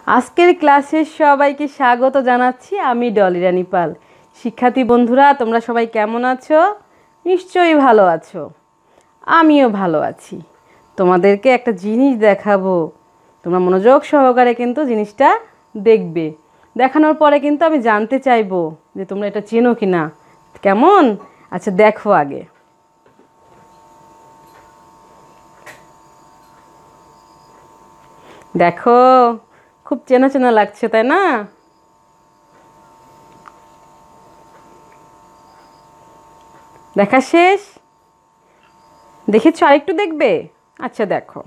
আজকের ক্লাসে সবাইকে স্বাগত জানাচ্ছি। আমি ডলি রানী পাল। শিক্ষার্থী বন্ধুরা, তোমরা সবাই কেমন আছো? নিশ্চয়ই ভালো আছো। আমিও ভালো আছি। তোমাদেরকে একটা জিনিস দেখাবো, তোমরা মনোযোগ সহকারে কিন্তু জিনিসটা দেখবে। দেখানোর পরে কিন্তু আমি জানতে চাইবো যে তোমরা এটা চেনো কি না। কেমন? আচ্ছা দেখো আগে। দেখো, খুব চেনা চেনা লাগছে, তাই না? দেখা শেষ? দেখেছো? আরেকটু দেখবে? আচ্ছা দেখো।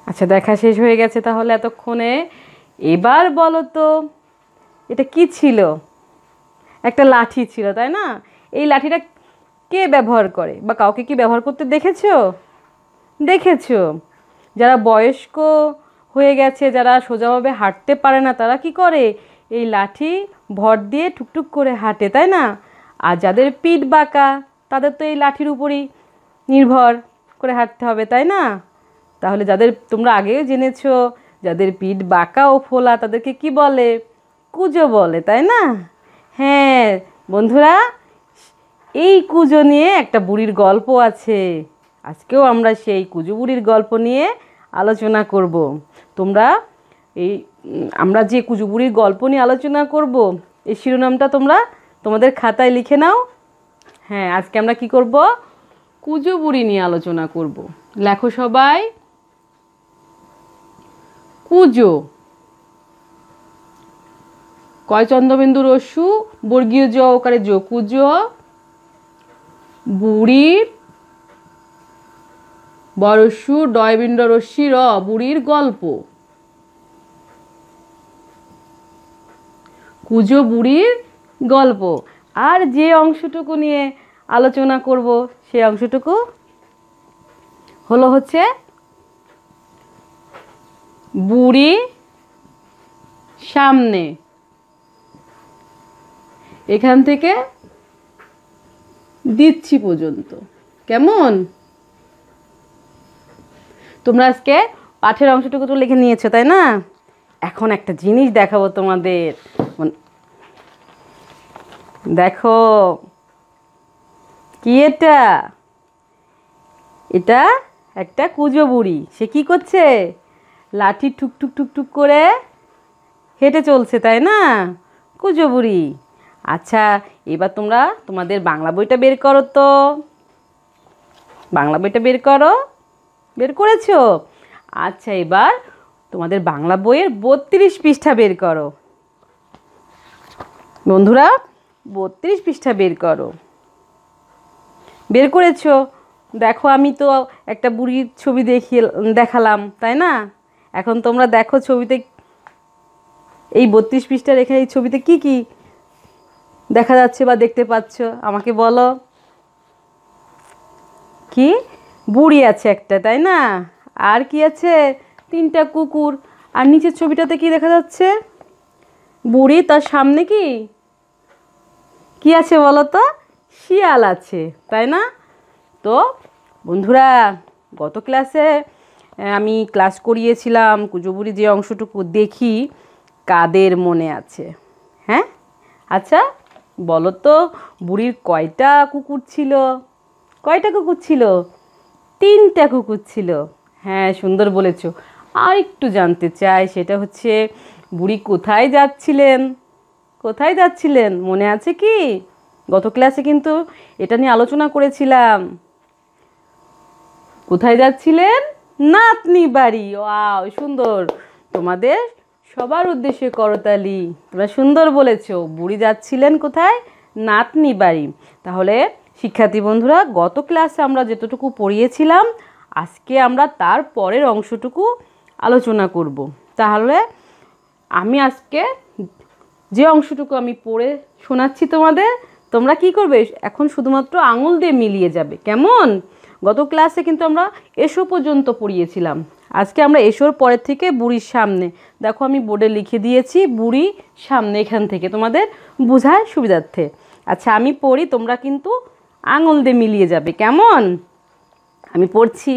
আচ্ছা দেখা শেষ হয়ে গেছে তাহলে এতক্ষণে। এবার বলো তো এটা কি ছিল? একটা লাঠি ছিল, তাই না? এই লাঠিটা কে ব্যবহার করে বা কাউকে কি ব্যবহার করতে দেখেছো? দেখেছো। যারা বয়স্ক হয়ে গেছে, যারা সোজাভাবে হাঁটতে পারে না, তারা কি করে? এই লাঠি ভর দিয়ে টুকটুক করে হাঁটে, তাই না? আর যাদের পিঠ বাঁকা, তাদের তো এই লাঠির উপরই নির্ভর করে হাঁটতে হবে, তাই না? তাহলে যাদের, তোমরা আগেও জেনেছো, যাদের পিঠ বাঁকা ও ফোলা তাদেরকে কি বলে? কুঁজো বলে, তাই না? হ্যাঁ বন্ধুরা, এই কুঁজো নিয়ে একটা বুড়ির গল্প আছে। আজকেও আমরা সেই কুঁজো বুড়ির গল্প নিয়ে আলোচনা করব। তোমরা এই আমরা যে কুঁজো বুড়ির গল্প নিয়ে আলোচনা করব, এই শিরোনামটা তোমরা তোমাদের খাতায় লিখে নাও। হ্যাঁ, আজকে আমরা কি করব? কুঁজো বুড়ি নিয়ে আলোচনা করব। লেখো সবাই। কুঁজো, কয় চন্দ্রবিন্দু রস্যু, বর্গীয় জ ওকারে জো, কুঁজো বুড়ির, বরস্যু ডয়বিন্দ রশ্মি র, বুড়ির গল্প। কুঁজো বুড়ির গল্প। আর যে অংশটুকু নিয়ে আলোচনা করব সেই অংশটুকু হচ্ছে বুড়ি সামনে। এখান থেকে দিচ্ছি পর্যন্ত। কেমন? তোমরা আজকে পাঠের অংশটুকু তো লিখে নিয়েছো, তাই না? এখন একটা জিনিস দেখাবো তোমাদের। দেখো, কি এটা? এটা একটা কুঁজো বুড়ি। সে কি করছে? লাঠি টুকটুক টুকটুক করে হেঁটে চলছে, তাই না? কুঁজো বুড়ি। আচ্ছা, এবার তোমরা তোমাদের বাংলা বইটা বের করো তো। বাংলা বইটা বের করো। বের করেছো? আচ্ছা, এবার তোমাদের বাংলা বইয়ের 32 পৃষ্ঠা বের করো। বন্ধুরা 32 পৃষ্ঠা বের করো। বের করেছো? দেখো, আমি তো একটা বুড়ির ছবি দেখালাম, তাই না? এখন তোমরা দেখো ছবিতে, এই 32 পৃষ্ঠা রেখে এই ছবিতে কি কি দেখা যাচ্ছে বা দেখতে পাচ্ছ আমাকে বলো। কি? বুড়ি আছে একটা, তাই না? আর কি আছে? 3টা কুকুর। আর নিচের ছবিটাতে কি দেখা যাচ্ছে? বুড়ি, তার সামনে কি কি আছে বলো তো? শিয়াল আছে, তাই না? তো বন্ধুরা, গত ক্লাসে আমি ক্লাস করিয়েছিলাম কুঁজো বুড়ি, যে অংশটুকু দেখি কাদের মনে আছে? হ্যাঁ, আচ্ছা বলো তো, বুড়ির কয়টা কুকুর ছিল? কয়টা কুকুর ছিল? 3টা কুকুর ছিল। হ্যাঁ, সুন্দর বলেছো। আর একটু জানতে চাই, সেটা হচ্ছে বুড়ি কোথায় যাচ্ছিলেন? কোথায় যাচ্ছিলেন মনে আছে কি? গত ক্লাসে কিন্তু এটা নিয়ে আলোচনা করেছিলাম। কোথায় যাচ্ছিলেন? নাতনি বাড়ি। ওয়াও, সুন্দর। তোমাদের সবার উদ্দেশ্যে করতালি। তোমরা সুন্দর বলেছো। বুড়ি যাচ্ছিলেন কোথায়? নাতনি বাড়ি। তাহলে শিক্ষার্থী বন্ধুরা, গত ক্লাসে আমরা যতটুকু পড়িয়েছিলাম, আজকে আমরা তার পরের অংশটুকু আলোচনা করব। তাহলে আমি আজকে যে অংশটুকু আমি পড়ে শোনাচ্ছি তোমাদের, তোমরা কি করবে? এখন শুধুমাত্র আঙুল দিয়ে মিলিয়ে যাবে। কেমন? গত ক্লাসে কিন্তু আমরা এসো পর্যন্ত পড়িয়েছিলাম। আজকে আমরা এসোর পরের থেকে বুড়ির সামনে। দেখো, আমি বোর্ডে লিখে দিয়েছি বুড়ি সামনে, এখান থেকে তোমাদের বোঝার সুবিধার্থে। আচ্ছা, আমি পড়ি, তোমরা কিন্তু আঙুল দিয়ে মিলিয়ে যাবে, কেমন? আমি পড়ছি।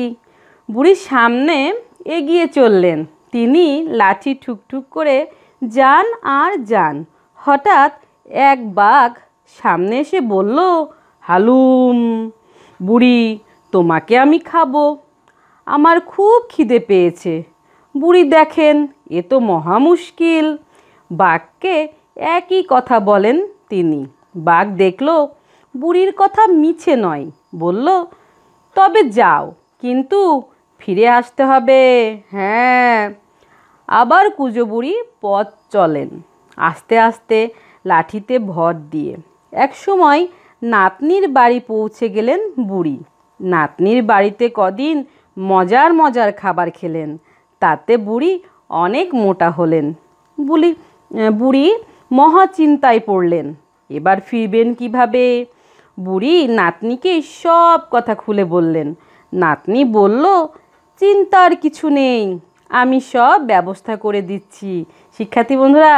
বুড়ির সামনে এগিয়ে চললেন, তিনি লাঠি ঠুকঠুক করে যান আর যান। হঠাৎ এক বাঘ সামনে এসে বলল, হালুম বুড়ি, তোমাকে আমি খাবো, আমার খুব খিদে পেয়েছে। বুড়ি দেখেন এ তো মহা মুশকিল, বাঘকে একই কথা বলেন তিনি। বাঘ দেখল বুড়ির কথা মিছে নয়, বলল, তবে যাও, কিন্তু ফিরে আসতে হবে। হ্যাঁ। আবার কুঁজো বুড়ি পথ চলেন, আস্তে আস্তে লাঠিতে ভর দিয়ে। একসময় নাতনির বাড়ি পৌঁছে গেলেন বুড়ি। নাতনির বাড়িতে কদিন মজার মজার খাবার খেলেন, তাতে বুড়ি অনেক মোটা হলেন। বুড়ি মহা চিন্তায় পড়লেন, এবার ফিরবেন কিভাবে? বুড়ি নাতনিকে সব কথা খুলে বললেন। নাতনি বলল, চিন্তার কিছু নেই, আমি সব ব্যবস্থা করে দিচ্ছি। শিক্ষার্থী বন্ধুরা,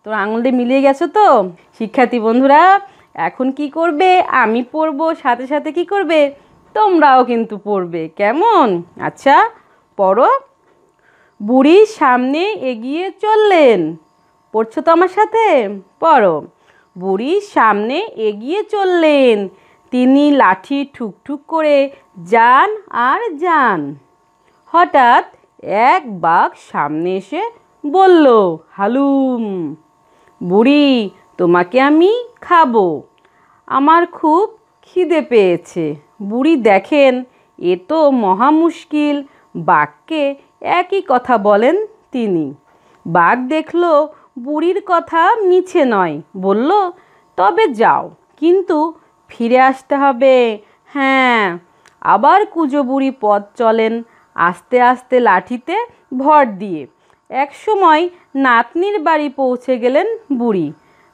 তোর আঙুল দিয়ে মিলিয়ে গেছো তো? শিক্ষার্থী বন্ধুরা, এখন কি করবে? আমি পড়বো, সাথে সাথে কি করবে? তোমরাও কিন্তু পড়বে, কেমন? আচ্ছা পড়ো। বুড়ির সামনে এগিয়ে চললেন। পড়ছো তো আমার সাথে? পড়ো। বুড়ির সামনে এগিয়ে চললেন, তিনি লাঠি ঠুকঠুক করে যান আর যান। হঠাৎ এক বাঘ সামনে এসে বলল, হালুম বুড়ি, তোমাকে আমি খাবো, আমার খুব খিদে পেয়েছে। বুড়ি দেখেন এ তো মহা মুশকিল, বাঘকে একই কথা বলেন তিনি। বাঘ দেখল বুড়ির কথা মিছে নয়, বলল, তবে যাও, কিন্তু ফিরে আসতে হবে। হ্যাঁ। আবার কুঁজো বুড়ি পথ চলেন, আস্তে আস্তে লাঠিতে ভর দিয়ে। একসময় নাতনির বাড়ি পৌঁছে গেলেন বুড়ি।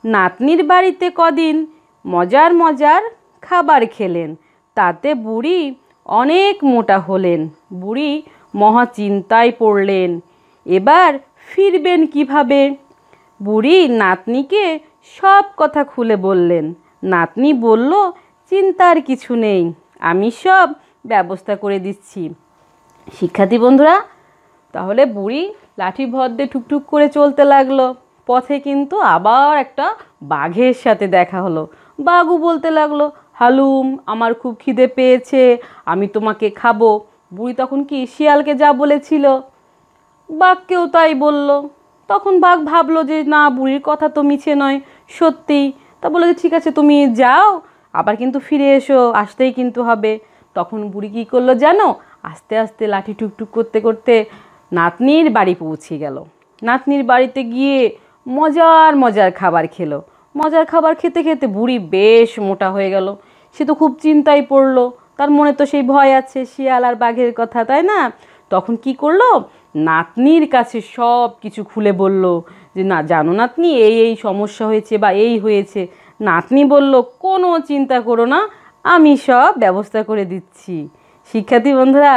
নাতনির বাড়িতে কদিন মজার মজার খাবার খেলেন, তাতে বুড়ি অনেক মোটা হলেন। বুড়ি মহা চিন্তায় পড়লেন, এবার ফিরবেন কিভাবে? বুড়ি নাতনিকে সব কথা খুলে বললেন। নাতনি বলল, চিন্তার কিছু নেই, আমি সব ব্যবস্থা করে দিচ্ছি। শিক্ষার্থী বন্ধুরা, তাহলে বুড়ি লাঠি ভর দিয়ে ঠুকঠুক করে চলতে লাগলো। পথে কিন্তু আবার একটা বাঘের সাথে দেখা হলো। বাঘও বলতে লাগলো, হালুম, আমার খুব খিদে পেয়েছে, আমি তোমাকে খাবো। বুড়ি তখন কি শিয়ালকে যা বলেছিল, বাঘকেও তাই বলল। তখন বাঘ ভাবলো যে না, বুড়ির কথা তো মিছে নয়, সত্যি। তা বলে যে ঠিক আছে, তুমি যাও, আবার কিন্তু ফিরে এসো, আসতেই কিন্তু হবে। তখন বুড়ি কী করলো জানো? আস্তে আস্তে লাঠি টুকটুক করতে করতে নাতনির বাড়ি পৌঁছে গেল। নাতনির বাড়িতে গিয়ে মজার মজার খাবার খেলো। মজার খাবার খেতে খেতে বুড়ি বেশ মোটা হয়ে গেল। সে তো খুব চিন্তায় পড়লো, তার মনে তো সেই ভয় আছে শিয়াল আর বাঘের কথা, তাই না? তখন কি করলো? নাতনির কাছে সব কিছু খুলে বলল যে না জানো নাতনি, এই এই সমস্যা হয়েছে বা এই হয়েছে। নাতনি বলল, কোনো চিন্তা করো না, আমি সব ব্যবস্থা করে দিচ্ছি। শিক্ষার্থী বন্ধুরা,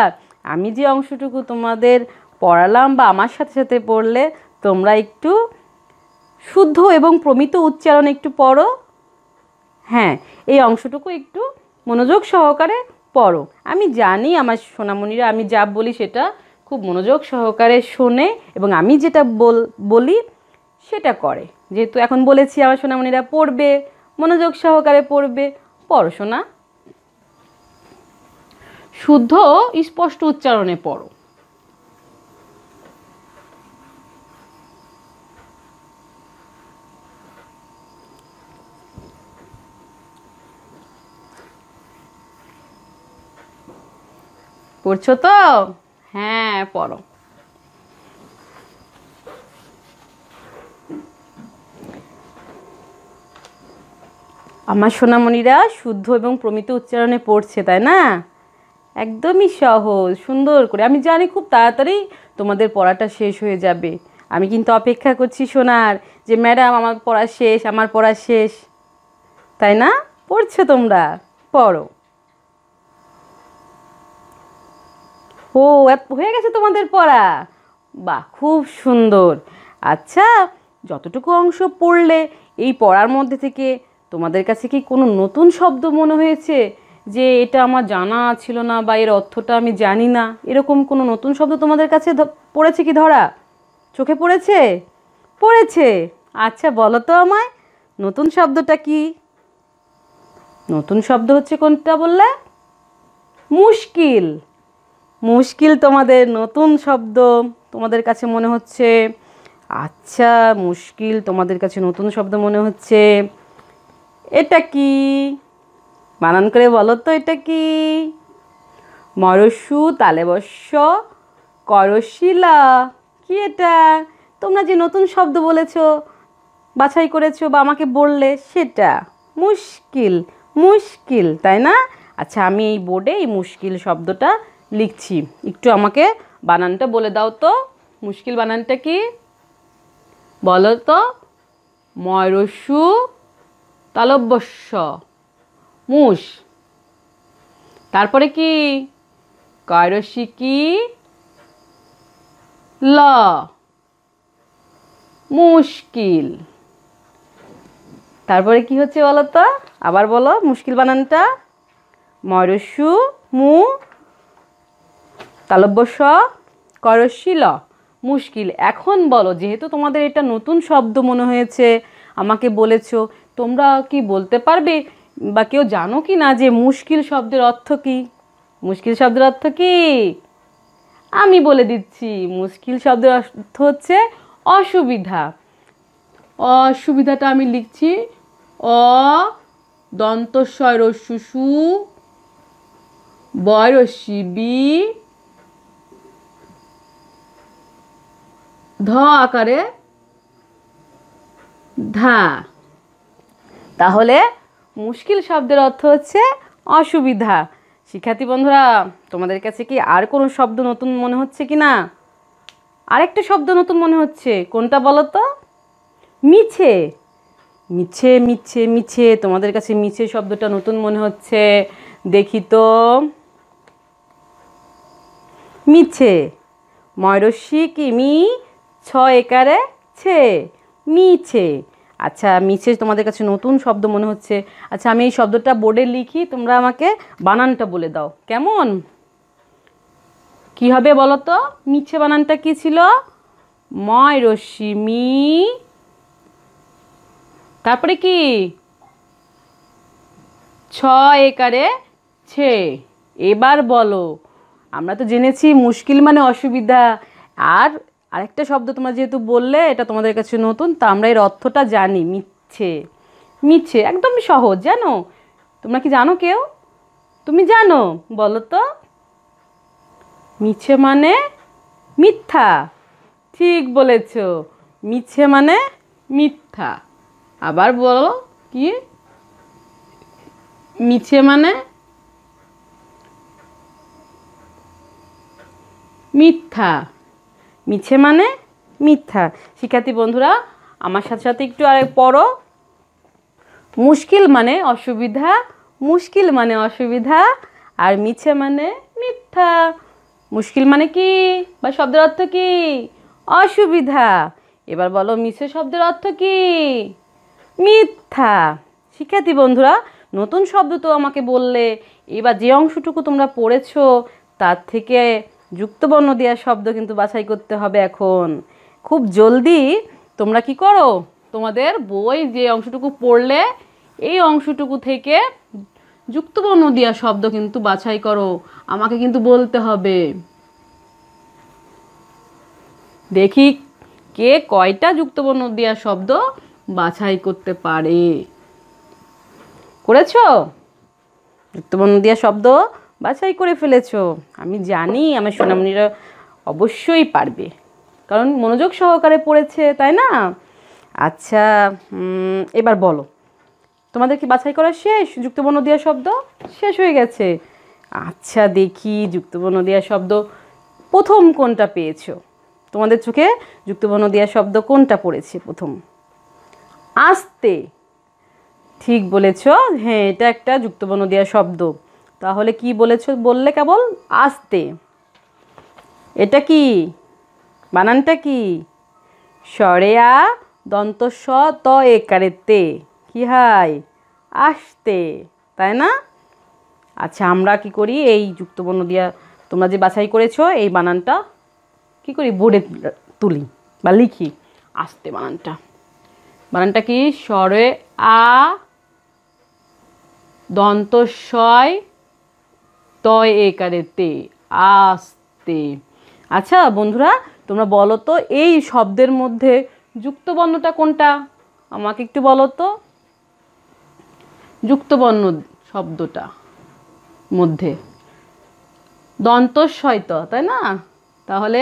আমি যে অংশটুকু তোমাদের পড়ালাম বা আমার সাথে সাথে পড়লে, তোমরা একটু শুদ্ধ এবং প্রমিত উচ্চারণ একটু পড়ো। হ্যাঁ, এই অংশটুকু একটু মনোযোগ সহকারে পড়ো। আমি জানি আমার সোনামণিরা আমি যা বলি সেটা খুব মনোযোগ সহকারে শোনে এবং আমি যেটা বলি সেটা করে। যেহেতু এখন বলেছি আমার সোনামণিরা পড়বে, মনোযোগ সহকারে পড়বে। পড়াশোনা শুদ্ধ স্পষ্ট উচ্চারণে পড়ো। পড়ছো তো? হ্যাঁ, পড়ো। আমার সোনামণিরা শুদ্ধ এবং প্রমিত উচ্চারণে পড়ছে, তাই না? একদমই সহজ, সুন্দর করে। আমি জানি খুব তাড়াতাড়ি তোমাদের পড়াটা শেষ হয়ে যাবে। আমি কিন্তু অপেক্ষা করছি শোনার যে ম্যাডাম আমার পড়া শেষ, আমার পড়া শেষ, তাই না? পড়ছো তোমরা? পড়ো। ও, হয়ে গেছে তোমাদের পড়া? বাহ, খুব সুন্দর। আচ্ছা, যতটুকু অংশ পড়লে এই পড়ার মধ্যে থেকে তোমাদের কাছে কি কোনো নতুন শব্দ মনে হয়েছে যে এটা আমার জানা ছিল না বা এর অর্থটা আমি জানি না, এরকম কোনো নতুন শব্দ তোমাদের কাছে পড়েছে কি, ধরা চোখে পড়েছে? পড়েছে। আচ্ছা বলো তো আমায়, নতুন শব্দটা কি? নতুন শব্দ হচ্ছে কোনটা বললে? মুশকিল। মুশকিল তোমাদের নতুন শব্দ, তোমাদের কাছে মনে হচ্ছে। আচ্ছা, মুশকিল তোমাদের কাছে নতুন শব্দ মনে হচ্ছে। এটা কি? বানান করে বলো তো, এটা কি? মরসু তালে বস্য করশিলা। কি এটা? তোমরা যে নতুন শব্দ বলেছো, বাছাই করেছো বা আমাকে বললে, সেটা মুশকিল। মুশকিল, তাই না? আচ্ছা, আমি এই বোর্ডে এই মুশকিল শব্দটা লিখছি, একটু আমাকে বানানটা বলে দাও তো। মুশকিল বানানটা কি বলো তো? মরসু তালব্যস্য মুশ। তারপরে কি? কায়রসিকি ল মুশকিল। তারপরে কি হচ্ছে বলো তো? আবার বলো মুশকিল বানানটা। মরসু মু তালব্যস্য করশি ল মুশকিল। এখন বলো, যেহেতু তোমাদের এটা নতুন শব্দ মনে হয়েছে, আমাকে বলেছো, তোমরা কি বলতে পারবে বা কেউ জানো কি না যে মুশকিল শব্দের অর্থ কি? মুশকিল শব্দের অর্থ কি? আমি বলে দিচ্ছি। মুশকিল শব্দের অর্থ হচ্ছে অসুবিধা। অসুবিধাটা আমি লিখছি অ দন্তস্বয় রস্যু সু বয় রস্যি বি ধ আকারে ধা। তাহলে মুশকিল শব্দের অর্থ হচ্ছে অসুবিধা। শিক্ষার্থী বন্ধুরা, তোমাদের কাছে কি আর কোনো শব্দ নতুন মনে হচ্ছে কি না? আরেকটা শব্দ নতুন মনে হচ্ছে, কোনটা বলো তো? মিছে। মিছে মিছে মিছে, তোমাদের কাছে মিছে শব্দটা নতুন মনে হচ্ছে। দেখি তো। মিছে। ময়রসি কি মি ছ একারে ছে মিছে। আচ্ছা, মিছে তোমাদের কাছে নতুন শব্দ মনে হচ্ছে। আচ্ছা, আমি এই শব্দটা বোর্ডে লিখি, তোমরা আমাকে বানানটা বলে দাও, কেমন? কি হবে বলো তো? মিছে বানানটা কি ছিল? ময়রসি মি, তারপরে কি? ছ একারে ছে। এবার বলো, আমরা তো জেনেছি মুশকিল মানে অসুবিধা, আর আরেকটা শব্দ তোমরা যেহেতু বললে এটা তোমাদের কাছে নতুন, তা আমরা এর অর্থটা জানি। মিথ্যে। মিথ্যে একদম সহজ, জানো? তোমরা কি জানো কেউ? তুমি জানো? বলো তো। মিছে মানে মিথ্যা। ঠিক বলেছ, মিছে মানে মিথ্যা। আবার বলো কি? মিছে মানে মিথ্যা। মিছে মানে মিথ্যা। শিক্ষার্থী বন্ধুরা, আমার সাথে সাথে একটু আর পড়ো। মুশকিল মানে অসুবিধা, মুশকিল মানে অসুবিধা, আর মিছে মানে মিথ্যা। মুশকিল মানে কি বা শব্দের অর্থ কি? অসুবিধা। এবার বলো, মিছে শব্দের অর্থ কি? মিথ্যা। শিক্ষার্থী বন্ধুরা, নতুন শব্দ তো আমাকে বললে, এবার যে অংশটুকু তোমরা পড়েছো তার থেকে যুক্তবর্ণ দেওয়া শব্দ কিন্তু বাছাই করতে হবে। এখন খুব জলদি তোমরা কি করো, তোমাদের বই যে অংশটুকু পড়লে এই অংশটুকু থেকে যুক্তবর্ণ দেওয়া শব্দ কিন্তু বাছাই করো, আমাকে কিন্তু বলতে হবে। দেখি কে কয়টা যুক্তবর্ণ দেওয়া শব্দ বাছাই করতে পারে। করেছো? যুক্তবর্ণ দেওয়া শব্দ বাছাই করে ফেলেছো। আমি জানি আমার সোনামণিরা অবশ্যই পারবে, কারণ মনোযোগ সহকারে পড়েছে, তাই না? আচ্ছা, এবার বলো, তোমাদের কি বাছাই করা শেষ? যুক্তবর্ণ দেওয়া শব্দ শেষ হয়ে গেছে। আচ্ছা, দেখি যুক্তবর্ণ দেওয়া শব্দ প্রথম কোনটা পেয়েছো? তোমাদের চোখে যুক্তবর্ণ দেওয়া শব্দ কোনটা পড়েছে প্রথম? আস্তে। ঠিক বলেছ, হ্যাঁ, এটা একটা যুক্তবর্ণ দেওয়া শব্দ। তাহলে কি বলেছ? বললে কেবল আস্তে। এটা কি? বানানটা কি? সরেয়া দন্ত স ত একারে তে। কি হয়? আসতে, তাই না? আচ্ছা, আমরা কি করি, এই যুক্তবর্ণ দিয়া তোমরা যে বাছাই করেছো এই বানানটা কি করি, বোর্ডে তুলি বা লিখি। আসতে বানানটা, বানানটা কি, স্বরে আ, দন্ত শয়, তয় একারে তে, আস্তে। আচ্ছা বন্ধুরা, তোমরা বলো তো এই শব্দের মধ্যে যুক্তবর্ণটা কোনটা, আমাকে একটু বলো তো। যুক্তবর্ণ শব্দটা মধ্যে দন্তস্বয় তো, তাই না? তাহলে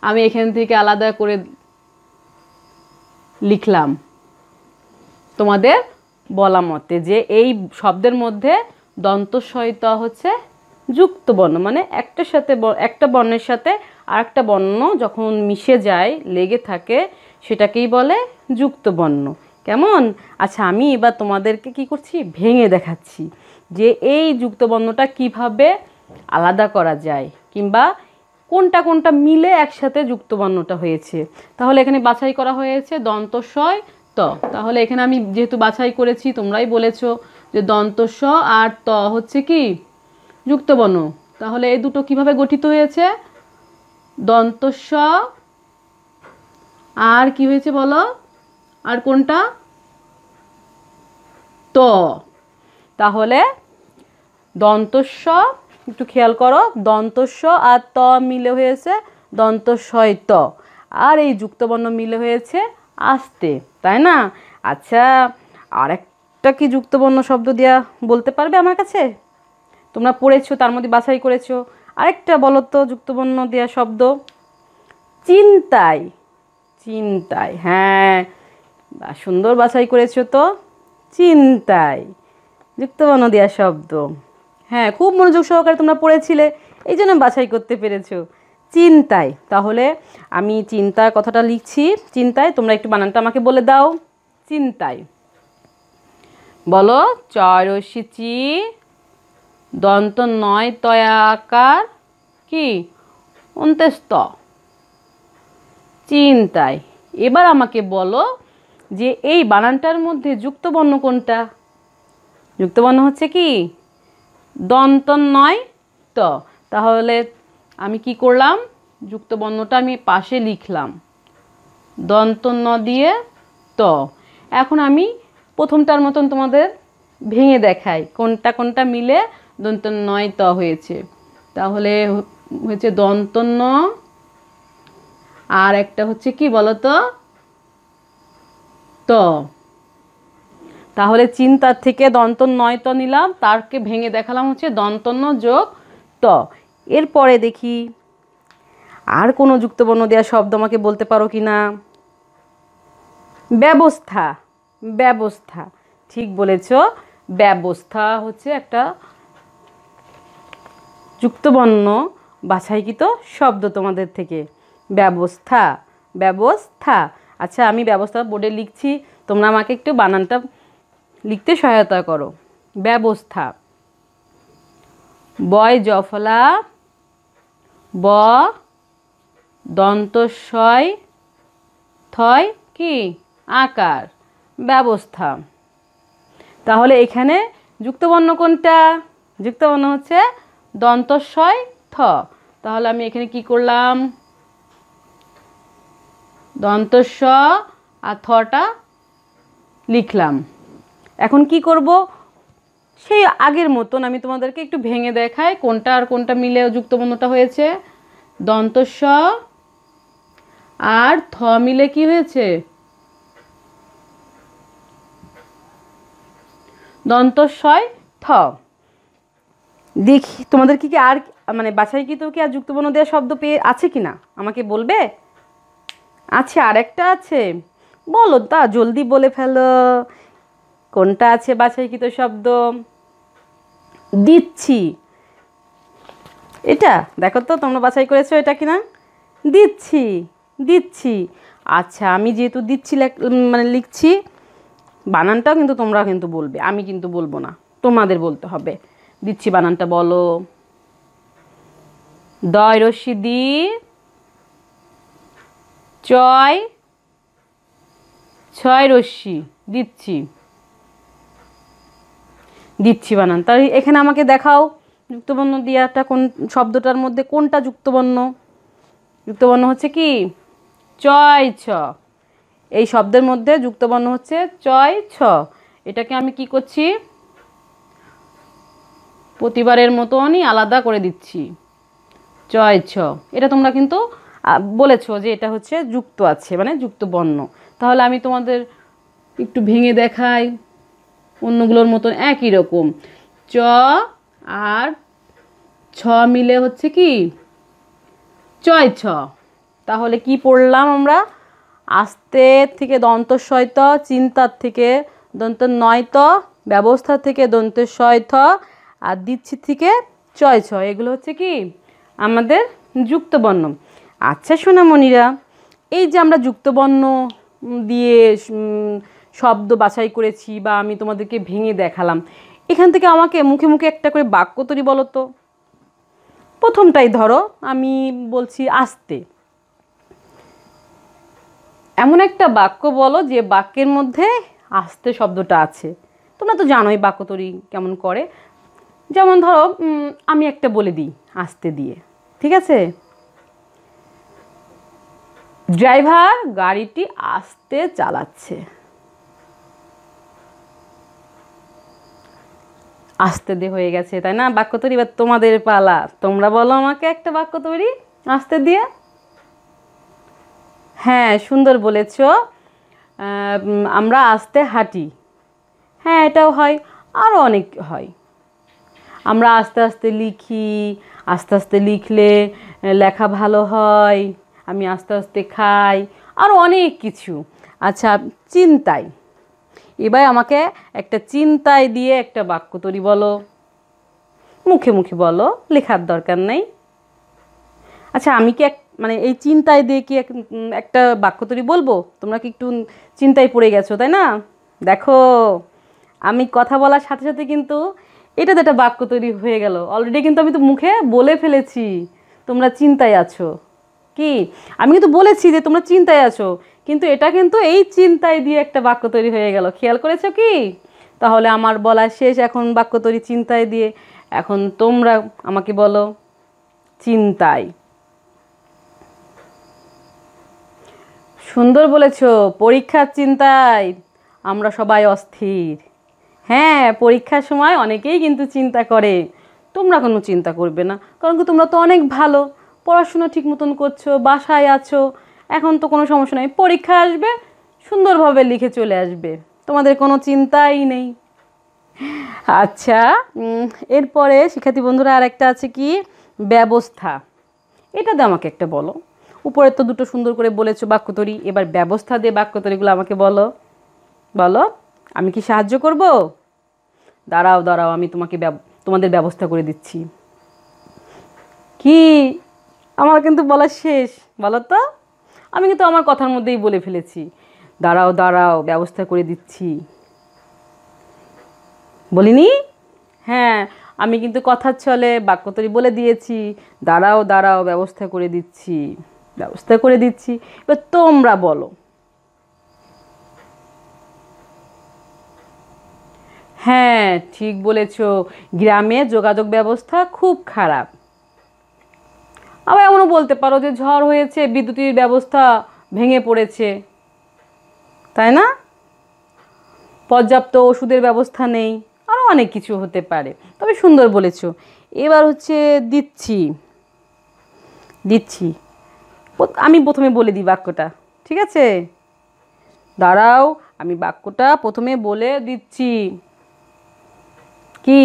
আমি এখান থেকে আলাদা করে লিখলাম তোমাদের বলা মতে যে এই শব্দের মধ্যে দন্তস্বয় ত হচ্ছে যুক্তবর্ণ, মানে একটার সাথে একটা বর্ণের সাথে আর একটা বর্ণ যখন মিশে যায়, লেগে থাকে, সেটাকেই বলে যুক্তবর্ণ। কেমন? আচ্ছা, আমি এবার তোমাদেরকে কি করছি, ভেঙে দেখাচ্ছি যে এই যুক্তবর্ণটা কিভাবে আলাদা করা যায়, কিংবা কোনটা কোনটা মিলে একসাথে যুক্তবর্ণটা হয়েছে। তাহলে এখানে বাছাই করা হয়েছে দন্তস্বয় ত। তাহলে এখানে আমি যেহেতু বাছাই করেছি, তোমরাই বলেছো যে দন্তস্ব আর ত হচ্ছে কি যুক্তবর্ণ। তাহলে এই দুটো কিভাবে গঠিত হয়েছে, দন্তস্ব আর কি হয়েছে বলো, আর কোনটা, ত। তাহলে দন্তস্ব, একটু খেয়াল করো, দন্তস্ব আর ত মিলে হয়েছে দন্তস্বয় ত, আর এই যুক্তবর্ণ মিলে হয়েছে আস্তে, তাই না? আচ্ছা, আর একটা কি যুক্তবর্ণ শব্দ দিয়া বলতে পারবে আমার কাছে? তোমরা পড়েছো, তার মধ্যে বাছাই করেছো, আরেকটা বলো তো যুক্তবর্ণ দেওয়া শব্দ। চিন্তায়, চিন্তায়, হ্যাঁ, সুন্দর বাছাই করেছো তো। চিন্তায় যুক্তবর্ণ দেওয়া শব্দ, হ্যাঁ, খুব মনোযোগ সহকারে তোমরা পড়েছিলে, এই জন্য বাছাই করতে পেরেছো। চিন্তায়, তাহলে আমি চিন্তার কথাটা লিখছি, চিন্তায়, তোমরা একটু বানানটা আমাকে বলে দাও। চিন্তায় বলো, চরসি চি, দন্ত নয় তয়াকার কি অন্ত্যেস্ত, চিন্তায়। এবার আমাকে বলো যে এই বানানটার মধ্যে যুক্তবর্ণ কোনটা? যুক্তবর্ণ হচ্ছে কি দন্ত নয় ত। তাহলে আমি কি করলাম, যুক্তবর্ণটা আমি পাশে লিখলাম দন্ত ন দিয়ে ত। এখন আমি প্রথমটার মতন তোমাদের ভেঙে দেখাই কোনটা কোনটা মিলে দন্ত নয় ত হয়েছে। তাহলে হয়েছে দন্ত ন, আর একটা হচ্ছে কি বলতো, ত। তাহলে চিন্তার থেকে দন্ত নয় ত নিলাম, তারকে ভেঙে দেখালাম হচ্ছে দন্ত ন যোগ ত। এরপরে দেখি আর কোনো যুক্তবর্ণ দেওয়া শব্দ আমাকে বলতে পারো কি না? ব্যবস্থা, ব্যবস্থা, ঠিক বলেছ, ব্যবস্থা হচ্ছে একটা যুক্তবর্ণ বাছাইকৃত শব্দ তোমাদের থেকে। ব্যবস্থা, ব্যবস্থা। আচ্ছা, আমি ব্যবস্থা বোর্ডে লিখছি, তোমরা আমাকে একটু বানানটা লিখতে সহায়তা করো। ব্যবস্থা, বয় জফলা, ব দন্তস্বয় থয় কি আকার, ব্যবস্থা। তাহলে এখানে যুক্তবর্ণ কোনটা? যুক্তবর্ণ হচ্ছে দন্তস্বয় থ। তাহলে আমি এখানে কি করলাম, দন্তস্ব আর থটা লিখলাম। এখন কি করব, সেই আগের মতন আমি তোমাদেরকে একটু ভেঙে দেখাই কোনটা আর কোনটা মিলে যুক্তবর্ণটা হয়েছে। দন্তস্ব আর থ মিলে কি হয়েছে, দন্তস্বয় থ। দেখি তোমাদের কি আর মানে বাছাইকৃত কি আর যুক্তবর্ণ দেওয়া শব্দ পেয়ে আছে কিনা আমাকে বলবে। আচ্ছা, আরেকটা আছে, বলো তা, জলদি বলে ফেলো কোনটা আছে বাছাইকৃত শব্দ। দিচ্ছি, এটা দেখো তো তোমরা বাছাই করেছো এটা কিনা। দিচ্ছি, দিচ্ছি। আচ্ছা, আমি যেহেতু দিচ্ছি মানে লিখছি, বানানটাও কিন্তু তোমরা কিন্তু বলবে, আমি কিন্তু বলবো না, তোমাদের বলতে হবে। দিচ্ছি বানানটা বলো। দয় রশ্মি দি, চয় ছয় রশ্মি, দিচ্ছি। দিচ্ছি বানান। তাই এখানে আমাকে দেখাও যুক্তবর্ণ দিয়াটা কোন শব্দটার মধ্যে কোনটা যুক্তবর্ণ? যুক্তবর্ণ হচ্ছে কি চয় ছ। এই শব্দের মধ্যে যুক্তবর্ণ হচ্ছে চয় ছ। এটাকে আমি কি করছি, প্রতিবারের মতনই আলাদা করে দিচ্ছি, চয় ছ। এটা তোমরা কিন্তু বলেছো যে এটা হচ্ছে যুক্ত আছে, মানে যুক্ত বর্ণ। তাহলে আমি তোমাদের একটু ভেঙে দেখাই, অন্যগুলোর মতন একই রকম চ আর ছ মিলে হচ্ছে কি চয় ছ। তাহলে কি পড়লাম আমরা? আস্তে থেকে দন্ত শয়ত, চিন্তার থেকে দন্ত নয়ত, ব্যবস্থা থেকে দন্ত শয়থ, আর দিচ্ছি থেকে চয় ছ। এগুলো হচ্ছে কি আমাদের যুক্তবর্ণ। আচ্ছা সোনামণিরা, এই যে আমরা যুক্তবর্ণ দিয়ে শব্দ বাছাই করেছি বা আমি তোমাদেরকে ভেঙে দেখালাম, এখান থেকে আমাকে মুখে মুখে একটা করে বাক্য তৈরি বলো তো। প্রথমটাই ধরো, আমি বলছি আস্তে। এমন একটা বাক্য বলো যে বাক্যের মধ্যে আস্তে শব্দটা আছে। তোমরা তো জানোই বাক্য তৈরি কেমন করে। যেমন ধরো আমি একটা বলে দিই আস্তে দিয়ে, ঠিক আছে? ড্রাইভার গাড়িটি আস্তে চালাচ্ছে। আস্তে দিয়ে হয়ে গেছে, তাই না বাক্য তৈরি? এবার তোমাদের পালা, তোমরা বলো আমাকে একটা বাক্য তৈরি আস্তে দিয়ে। হ্যাঁ, সুন্দর বলেছ। আমরা আস্তে হাঁটি। হ্যাঁ, এটাও হয়, আরও অনেক হয়। আমরা আস্তে আস্তে লিখি, আস্তে আস্তে লিখলে লেখা ভালো হয়। আমি আস্তে আস্তে খাই, আরও অনেক কিছু। আচ্ছা, চিন্তায়। এবার আমাকে একটা চিন্তায় দিয়ে একটা বাক্য তৈরি বলো, মুখে মুখে বলো, লেখার দরকার নেই। আচ্ছা, আমি কি মানে এই চিন্তায় দিয়ে কি একটা বাক্য তৈরি বলবো? তোমরা কি একটু চিন্তায় পড়ে গেছো, তাই না? দেখো, আমি কথা বলার সাথে সাথে কিন্তু এটাতে একটা বাক্য তৈরি হয়ে গেল অলরেডি। কিন্তু আমি তো মুখে বলে ফেলেছি তোমরা চিন্তায় আছো। কি আমি কিন্তু বলেছি যে তোমরা চিন্তায় আছো, কিন্তু এটা কিন্তু এই চিন্তায় দিয়ে একটা বাক্য তৈরি হয়ে গেল। খেয়াল করেছো কি? তাহলে আমার বলা শেষ এখন বাক্য তৈরি চিন্তায় দিয়ে। এখন তোমরা আমাকে বলো চিন্তায়। সুন্দর বলেছ, পরীক্ষার চিন্তায় আমরা সবাই অস্থির। হ্যাঁ, পরীক্ষার সময় অনেকেই কিন্তু চিন্তা করে। তোমরা কোনো চিন্তা করবে না, কারণ কি তোমরা তো অনেক ভালো, পড়াশোনা ঠিক মতন করছো, বাসায় আছো, এখন তো কোনো সমস্যা নেই। পরীক্ষা আসবে, সুন্দরভাবে লিখে চলে আসবে, তোমাদের কোনো চিন্তাই নেই। আচ্ছা, এরপরে শিক্ষার্থী বন্ধুরা আর একটা আছে কি ব্যবস্থা। এটাতে আমাকে একটা বলো। উপরে তো দুটো সুন্দর করে বলেছো বাক্য তৈরি, এবার ব্যবস্থা দিয়ে বাক্য তৈরিগুলো আমাকে বলো। বলো, আমি কি সাহায্য করব? দাঁড়াও দাঁড়াও, আমি তোমাদের ব্যবস্থা করে দিচ্ছি। কি আমার কিন্তু বলা শেষ, বলো তো। আমি কিন্তু আমার কথার মধ্যেই বলে ফেলেছি, দাঁড়াও দাঁড়াও ব্যবস্থা করে দিচ্ছি, বলিনি? হ্যাঁ, আমি কিন্তু কথার ছলে বাক্য তৈরি বলে দিয়েছি, দাঁড়াও দাঁড়াও ব্যবস্থা করে দিচ্ছি, ব্যবস্থা করে দিচ্ছি। এবার তোমরা বলো। হ্যাঁ, ঠিক বলেছ, গ্রামে যোগাযোগ ব্যবস্থা খুব খারাপ। আবার এমনও বলতে পারো যে ঝড় হয়েছে, বিদ্যুতের ব্যবস্থা ভেঙে পড়েছে, তাই না? পর্যাপ্ত ওষুধের ব্যবস্থা নেই, আরও অনেক কিছু হতে পারে। তবে সুন্দর বলেছ। এবার হচ্ছে দিচ্ছি। দিচ্ছি আমি প্রথমে বলে দিই বাক্যটা, ঠিক আছে? দাঁড়াও, আমি বাক্যটা প্রথমে বলে দিচ্ছি। কি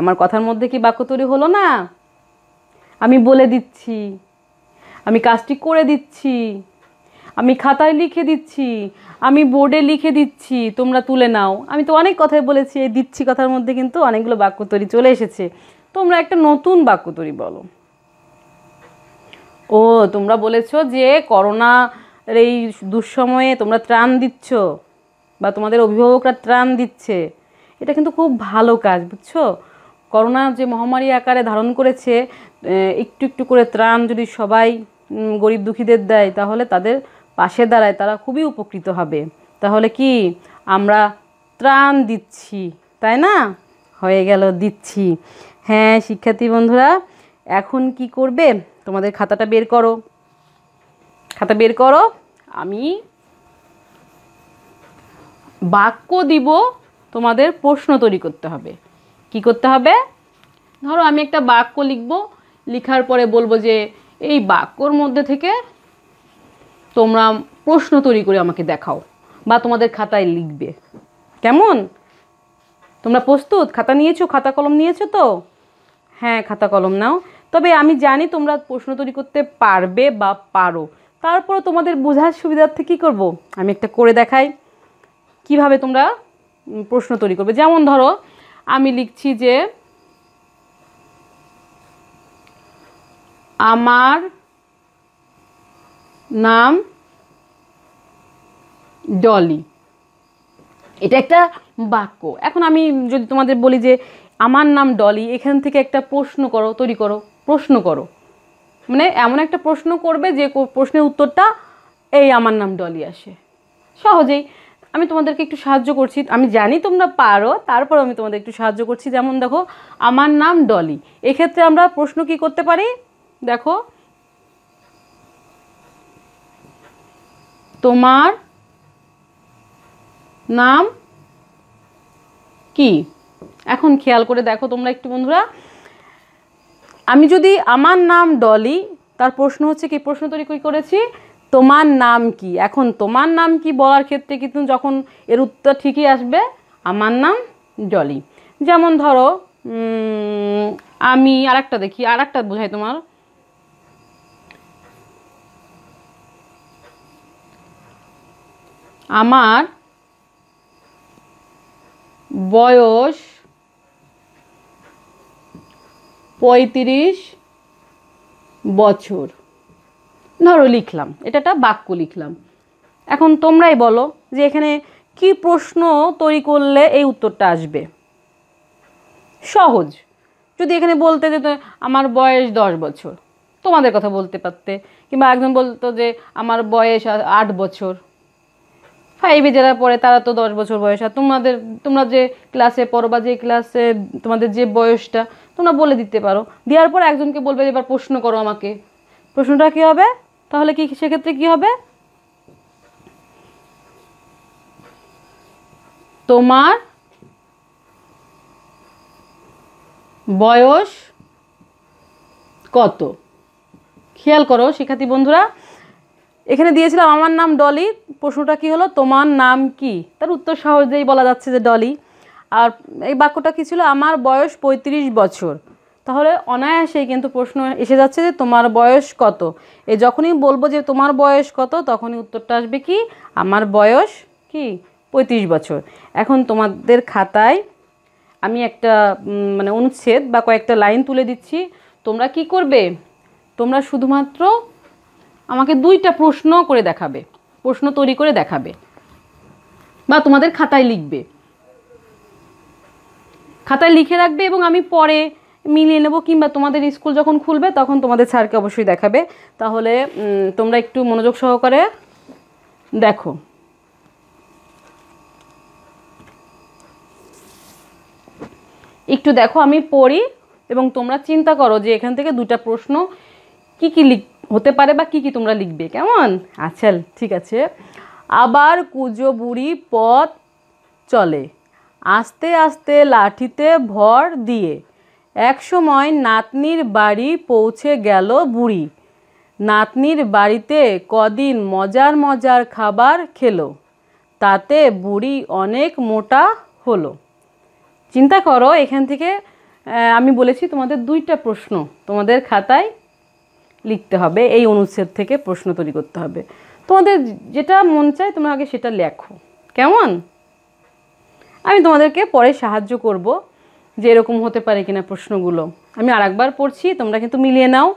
আমার কথার মধ্যে কি বাক্য তৈরি হলো না? আমি বলে দিচ্ছি, আমি কাজটি করে দিচ্ছি, আমি খাতায় লিখে দিচ্ছি, আমি বোর্ডে লিখে দিচ্ছি, তোমরা তুলে নাও। আমি তো অনেক কথাই বলেছি, এই দিচ্ছি কথার মধ্যে কিন্তু অনেকগুলো বাক্য তৈরি চলে এসেছে। তোমরা একটা নতুন বাক্য তৈরি বলো। ও, তোমরা বলেছো যে করোনার এই দুঃসময়ে তোমরা ত্রাণ দিচ্ছ বা তোমাদের অভিভাবকরা ত্রাণ দিচ্ছে। এটা কিন্তু খুব ভালো কাজ, বুঝছো? করোনা যে মহামারী আকারে ধারণ করেছে, একটু একটু করে ত্রাণ যদি সবাই গরিব দুঃখীদের দেয়, তাহলে তাদের পাশে দাঁড়ায়, তারা খুবই উপকৃত হবে। তাহলে কি আমরা ত্রাণ দিচ্ছি, তাই না? হয়ে গেল, দিচ্ছি। হ্যাঁ শিক্ষার্থী বন্ধুরা, এখন কি করবে? তোমাদের খাতাটা বের করো, খাতা বের করো। আমি বাক্য দিব, তোমাদের প্রশ্ন তৈরি করতে হবে। কি করতে হবে? ধরো আমি একটা বাক্য লিখব, লেখার পরে বলবো যে এই বাক্যর মধ্যে থেকে তোমরা প্রশ্ন তৈরি করে আমাকে দেখাও, বা তোমাদের খাতায় লিখবে। কেমন? তোমরা প্রস্তুত? খাতা নিয়েছো, খাতা কলম নিয়েছো তো? হ্যাঁ খাতা কলম নাও। তবে আমি জানি তোমরা প্রশ্ন তৈরি করতে পারবে বা পারো, তারপর তোমাদের বোঝার সুবিধার্থে কী করব, আমি একটা করে দেখাই কিভাবে তোমরা প্রশ্ন তৈরি করবে। যেমন ধরো আমি লিখছি যে আমার নাম ডলি, এটা একটা বাক্য। এখন আমি যদি তোমাদের বলি যে আমার নাম ডলি, এখান থেকে একটা প্রশ্ন করো, তৈরি করো, প্রশ্ন করো, মানে এমন একটা প্রশ্ন করবে যে প্রশ্নের উত্তরটা এই আমার নাম ডলি আসে। সহজেই আমি তোমাদেরকে একটু সাহায্য করছি, আমি জানি তোমরা পারো, তারপর আমি তোমাদের একটু সাহায্য করছি। যেমন দেখো আমার নাম ডলি, এক্ষেত্রে আমরা প্রশ্ন কি করতে পারি? দেখো তোমার নাম কি? এখন খেয়াল করে দেখো তোমরা একটু বন্ধুরা, আমি যদি আমার নাম ডলি, তার প্রশ্ন হচ্ছে কি, প্রশ্ন তৈরি করেছি তোমার নাম কি। এখন তোমার নাম কি বলার ক্ষেত্রে কিন্তু যখন এর উত্তর ঠিকই আসবে আমার নাম ডলি। যেমন ধরো আমি আরেকটা দেখি, আরেকটা বোঝাই তোমার। আমার বয়স 35 বছর, ধরো লিখলাম, এটা একটা বাক্য লিখলাম। এখন তোমরাই বলো যে এখানে কি প্রশ্ন তৈরি করলে এই উত্তরটা আসবে। সহজ, যদি এখানে বলতে যে আমার বয়স 10 বছর, তোমাদের কথা বলতে পারতে, কিংবা একজন বলতো যে আমার বয়স 8 বছর। 5-এ যারা পড়ে তারা তো 10 বছর বয়স, আর তোমরা যে ক্লাসে পড়ো বা যে ক্লাসে তোমাদের যে বয়সটা তোমরা বলে দিতে পারো। দেওয়ার পর একজনকে বলবে এবার প্রশ্ন করো আমাকে। প্রশ্নটা কী হবে তাহলে? কি সেক্ষেত্রে কি হবে? তোমার বয়স কত? খেয়াল করো শিক্ষার্থী বন্ধুরা, এখানে দিয়েছিলাম আমার নাম ডলি, প্রশ্নটা কি হলো তোমার নাম কি, তার উত্তর সহজেই বলা যাচ্ছে যে ডলি। আর এই বাক্যটা কি ছিল? আমার বয়স 35 বছর। তাহলে অনায়াসেই কিন্তু প্রশ্ন এসে যাচ্ছে যে তোমার বয়স কত। এই যখনই বলবো যে তোমার বয়স কত, তখনই উত্তরটা আসবে কি আমার বয়স কি 35 বছর। এখন তোমাদের খাতায় আমি একটা মানে অনুচ্ছেদ বা কয়েকটা লাইন তুলে দিচ্ছি, তোমরা কি করবে? তোমরা শুধুমাত্র আমাকে 2টা প্রশ্ন করে দেখাবে, প্রশ্ন তৈরি করে দেখাবে, বা তোমাদের খাতায় লিখবে, খাতায় লিখে রাখবে, এবং আমি পরে মিলিয়ে নেব, কিংবা তোমাদের স্কুল যখন খুলবে তখন তোমাদের স্যারকে অবশ্যই দেখাবে। তাহলে তোমরা একটু মনোযোগ সহকারে দেখো। একটু দেখো, আমি পড়ি এবং তোমরা চিন্তা করো যে এখান থেকে 2টা প্রশ্ন কি কি হতে পারে বা কি কি তোমরা লিখবে। কেমন? আচ্ছা ঠিক আছে। আবার কুজো বুড়ি পথ চলে, আস্তে আস্তে লাঠিতে ভর দিয়ে, এক সময় নাতনির বাড়ি পৌঁছে গেল বুড়ি, নাতনির বাড়িতে কদিন মজার মজার খাবার খেলো, তাতে বুড়ি অনেক মোটা হলো। চিন্তা করো, এখান থেকে আমি বলেছি তোমাদের 2টা প্রশ্ন তোমাদের খাতায় লিখতে হবে, এই অনুচ্ছেদ থেকে প্রশ্ন তৈরি করতে হবে। তোমাদের যেটা মন চায় তোমরা আগে সেটা লেখো। কেমন? আমি তোমাদেরকে পরে সাহায্য করব যে এরকম হতে পারে কিনা প্রশ্নগুলো। আমি আরেকবার পড়ছি, তোমরা কিন্তু মিলিয়ে নাও।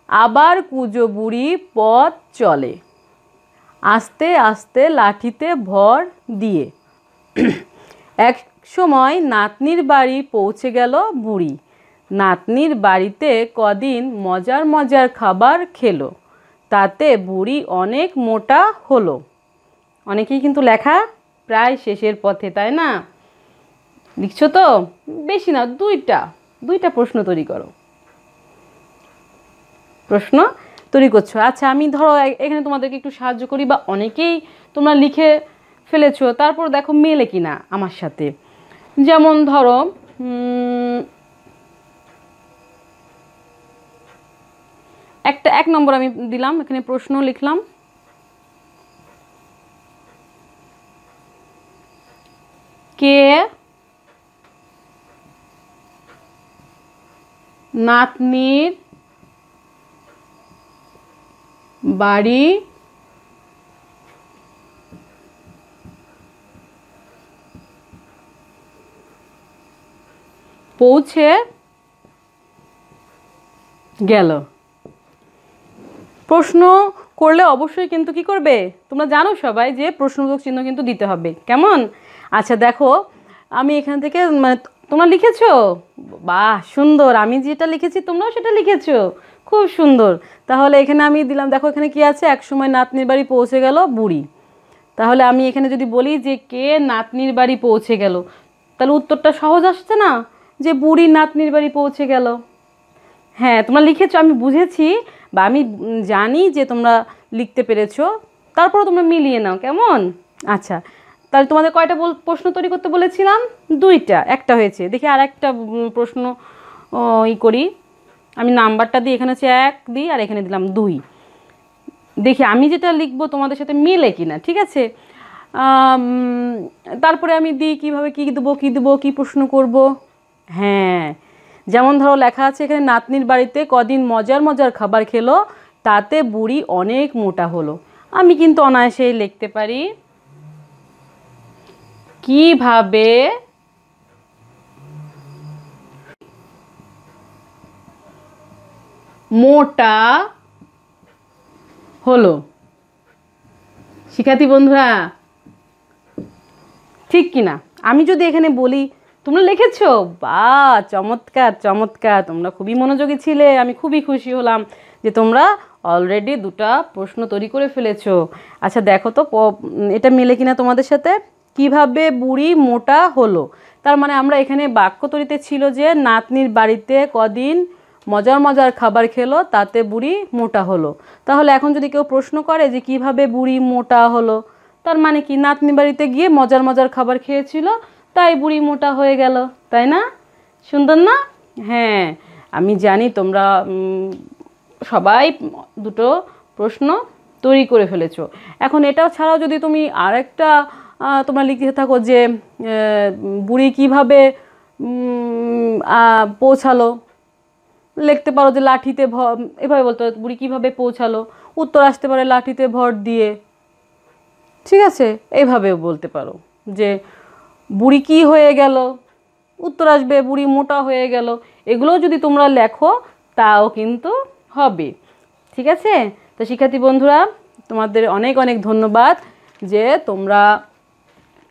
আবার কুজো বুড়ি পথ চলে, আস্তে আস্তে লাঠিতে ভর দিয়ে, এক সময় নাতনির বাড়ি পৌঁছে গেল বুড়ি, নাতনির বাড়িতে কদিন মজার মজার খাবার খেলো, তাতে বুড়ি অনেক মোটা হলো। অনেকেই কিন্তু লেখা প্রায় শেষের পথে, তাই না? লিখছো তো? বেশি না, দুইটা দুইটা প্রশ্ন তৈরি করো। প্রশ্ন তৈরি করছো। আচ্ছা আমি ধরো এখানে তোমাদেরকে একটু সাহায্য করি, বা অনেকেই তোমরা লিখে ফেলেছো, তারপর দেখো মেলে কিনা আমার সাথে। যেমন ধরো এক নম্বর আমি দিলাম, এখানে প্রশ্ন লিখলাম, কে নাতনির বাড়ি পৌঁছে গেল? প্রশ্ন করলে অবশ্যই কিন্তু কি করবে, তোমরা জানো সবাই যে প্রশ্নবোধক চিহ্ন কিন্তু দিতে হবে, কেমন? আচ্ছা দেখো আমি এখান থেকে মানে তোমরা লিখেছো, বাহ সুন্দর, আমি যেটা লিখেছি তোমরাও সেটা লিখেছো, খুব সুন্দর। তাহলে এখানে আমি দিলাম, দেখো এখানে কি আছে, এক সময় নাতনির বাড়ি পৌঁছে গেল বুড়ি। তাহলে আমি এখানে যদি বলি যে কে নাতনির বাড়ি পৌঁছে গেল, তাহলে উত্তরটা সহজ আসছে না, যে বুড়ি নাতনির বাড়ি পৌঁছে গেল। হ্যাঁ তোমরা লিখেছো, আমি বুঝেছি, বা আমি জানি যে তোমরা লিখতে পেরেছো, তারপরে তোমরা মিলিয়ে নাও, কেমন? আচ্ছা তাহলে তোমাদের কয়টা প্রশ্ন তৈরি করতে বলেছিলাম? দুইটা, একটা হয়েছে। দেখি আর একটা প্রশ্ন করি, আমি নাম্বারটা দিই, এখানে হচ্ছে 1 দিই আর এখানে দিলাম 2। দেখি আমি যেটা লিখবো তোমাদের সাথে মিলে কিনা, ঠিক আছে? তারপরে আমি দিই কীভাবে, কী দেবো কী প্রশ্ন করব। হ্যাঁ যেমন ধরো লেখা আছে এখানে, নাতনির বাড়িতে কদিন মজার মজার খাবার খেলো, তাতে বুড়ি অনেক মোটা হলো। আমি কিন্তু অনায়াসেই লিখতে পারি কিভাবে মোটা হলো। শিক্ষার্থী বন্ধুরা ঠিক কি না? আমি যদি এখানে বলি, তোমরা লিখেছো, বা চমৎকার চমৎকার, তোমরা খুবই মনোযোগী ছিলে, আমি খুবই খুশি হলাম যে তোমরা অলরেডি দুটা প্রশ্ন তৈরি করে ফেলেছো। আচ্ছা দেখো তো এটা মেলে কিনা তোমাদের সাথে, কিভাবে বুড়ি মোটা হলো। তার মানে আমরা এখানে বাক্য তৈরিতে ছিল যে নাতনির বাড়িতে কদিন মজার মজার খাবার খেলো, তাতে বুড়ি মোটা হলো। তাহলে এখন যদি কেউ প্রশ্ন করে যে কিভাবে বুড়ি মোটা হলো, তার মানে কি, নাতনি বাড়িতে গিয়ে মজার মজার খাবার খেয়েছিল, তাই বুড়ি মোটা হয়ে গেল, তাই না? সুন্দর না? হ্যাঁ আমি জানি তোমরা সবাই দুটো প্রশ্ন তৈরি করে ফেলেছো। এখন এটাও ছাড়াও যদি তুমি আরেকটা তোমরা লিখতে থাকো যে বুড়ি কিভাবে পৌঁছালো, লিখতে পারো যে লাঠিতে এভাবে বলতে পারো বুড়ি কিভাবে পৌঁছালো, উত্তর আসতে পারে লাঠিতে ভর দিয়ে, ঠিক আছে? এইভাবেও বলতে পারো যে বুড়ি কি হয়ে গেল, উত্তর আসবে বুড়ি মোটা হয়ে গেল। এগুলো যদি তোমরা লেখো তাও কিন্তু হবে, ঠিক আছে? তো শিক্ষার্থী বন্ধুরা তোমাদের অনেক অনেক ধন্যবাদ যে তোমরা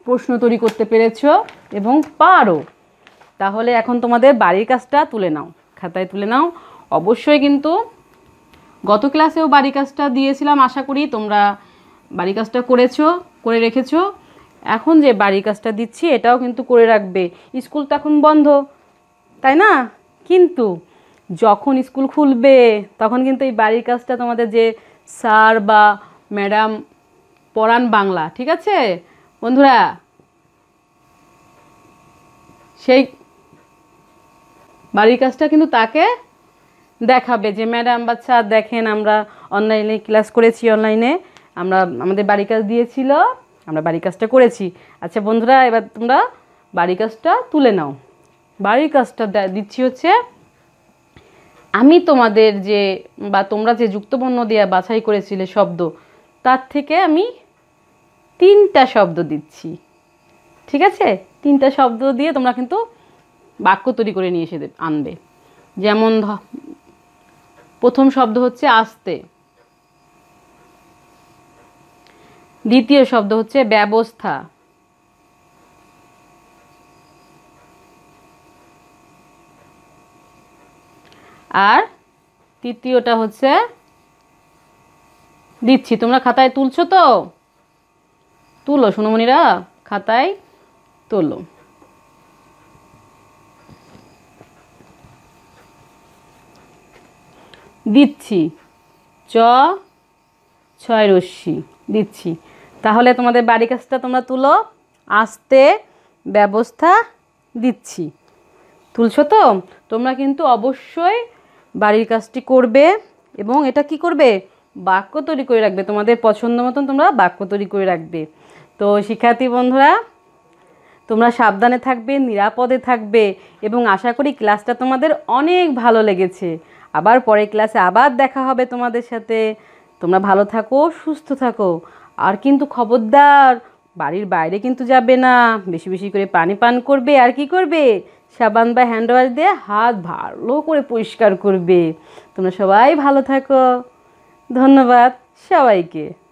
প্রশ্ন তৈরি করতে পেরেছো এবং পারো। তাহলে এখন তোমাদের বাড়ির কাজটা তুলে নাও, খাতায় তুলে নাও। অবশ্যই কিন্তু গত ক্লাসেও বাড়ির কাজটা দিয়েছিলাম, আশা করি তোমরা বাড়ির কাজটা করে রেখেছো। এখন যে বাড়ির কাজটা দিচ্ছি এটাও কিন্তু করে রাখবে। স্কুল তো এখন বন্ধ, তাই না? কিন্তু যখন স্কুল খুলবে তখন কিন্তু এই বাড়ির কাজটা তোমাদের যে স্যার বা ম্যাডাম পড়ান বাংলা, ঠিক আছে বন্ধুরা, সেই বাড়ির কাজটা কিন্তু তাকে দেখাবে যে ম্যাডাম বা স্যার দেখেন আমরা অনলাইনে ক্লাস করেছি, অনলাইনে আমরা আমাদের বাড়ির কাজ দিয়েছিল, আমরা বাড়ির কাজটা করেছি। আচ্ছা বন্ধুরা এবার তোমরা বাড়ির কাজটা তুলে নাও। বাড়ির কাজটা দিচ্ছি হচ্ছে, আমি তোমাদের যে বা তোমরা যে যুক্তবর্ণ দিয়ে বাছাই করেছিলে শব্দ, তার থেকে আমি 3টা শব্দ দিচ্ছি, ঠিক আছে? 3টা শব্দ দিয়ে তোমরা কিন্তু বাক্য তৈরি করে নিয়ে এসে আনবে। যেমন প্রথম শব্দ হচ্ছে আসতে, দ্বিতীয় শব্দ হচ্ছে ব্যবস্থা, আর তৃতীয়টা হচ্ছে দিচ্ছি। তোমরা খাতায় তুলছো তো? তুলো সোনামণিরা, খাতায় তোলো। দিচ্ছি, চ ছয় রশ্মি দিচ্ছি। তাহলে তোমাদের বাড়ি কাজটা তোমরা তুলো, আস্তে ব্যবস্থা দিচ্ছি। তুলছো তো? তোমরা কিন্তু অবশ্যই বাড়ির কাজটি করবে এবং এটা কি করবে, বাক্য তৈরি করে রাখবে, তোমাদের পছন্দ মতন তোমরা বাক্য তৈরি করে রাখবে। তো শিক্ষার্থী বন্ধুরা, তোমরা সাবধানে থাকবে, নিরাপদে থাকবে এবং আশা করি ক্লাসটা তোমাদের অনেক ভালো লেগেছে। আবার পরের ক্লাসে আবার দেখা হবে তোমাদের সাথে। তোমরা ভালো থাকো, সুস্থ থাকো। আর কিন্তু খবরদার বাড়ির বাইরে কিন্তু যাবে না, বেশি বেশি করে পানি পান করবে, আর কি করবে, সাবান বা হ্যান্ড ওয়াশ দিয়ে হাত ভালো করে পরিষ্কার করবে। তোমরা সবাই ভালো থাকো। ধন্যবাদ সবাইকে।